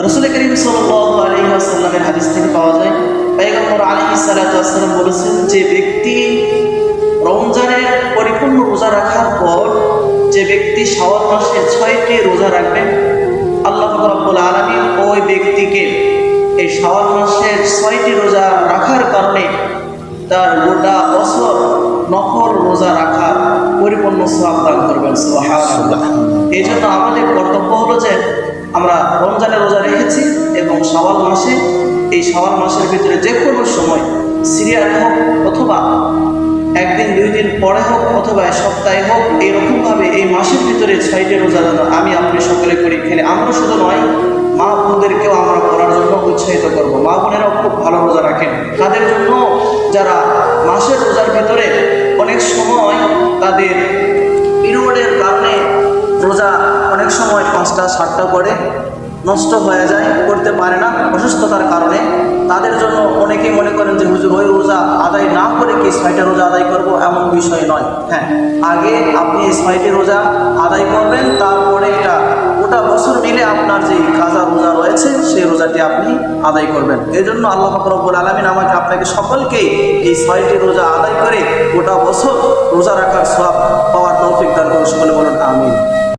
রাসূল করিম সাল্লাল্লাহু আলাইহি ওয়াসাল্লামের হাদিস থেকে পাওয়া যায়, পয়গম্বর আলাইহিস সালাতু ওয়াস সালাম বলেছেন যে ব্যক্তি রমজানের পরিপূর্ণ রোজা রাখার পর যে ব্যক্তি শাওয়াল মাসের 6টি রোজা রাখবেন, আল্লাহ রাব্বুল আলামিন ওই ব্যক্তিকে এই শাওয়াল মাসের 6টি রোজা রাখার কারণে তার গোটা বছর নফল রোজা রাখার পরিপূর্ণ সওয়াব দান করবেন। সুবহানাল্লাহ। এই জন্য আমাদের কর্তব্য হলো যে আমরা রমজানের রোজা রেখেছি এবং শাওয়াল মাসে, এই শাওয়াল মাসের ভিতরে যে কোনো সময় সিরিয়াল হোক অথবা একদিন 2 দিন পরে হোক অথবা সপ্তাহে হোক, এইরকমভাবে এই মাসের ভিতরে 6টি রোজা যেন আমি আপনি সকলে করি। খেলে আমরা শুধু নয়, মা বোনদেরকেও আমরা করার জন্য উৎসাহিত করবো। মা বোনেরাও খুব ভালো রোজা রাখেন, তাদের জন্য যারা মাসের রোজার ভিতরে অনেক সময় তাদের পিরিয়ডের কারণে রোজা অনেক সময় 5টা 7টা করে নষ্ট হয়ে যায়, করতে পারে না অসুস্থতার কারণে। তাদের জন্য অনেকেই মনে করেন যে হুজুর ওই রোজা আদায় না করে কি 6টা রোজা আদায় করব, এমন বিষয় নয়। হ্যাঁ, আগে আপনি এই 6টি রোজা আদায় করবেন, তারপরে এটা গোটা বছর মিলে আপনার যে কাজা রোজা রয়েছে সেই রোজাটি আপনি আদায় করবেন। এই জন্য আল্লাহ পাক রব্বুল আলামিন আমাকে আপনাকে সকলকেই এই 6টি রোজা আদায় করে গোটা বছর রোজা রাখার সওয়াব পাওয়ার তৌফিক দান করুন। সকলে বলুন আমিন।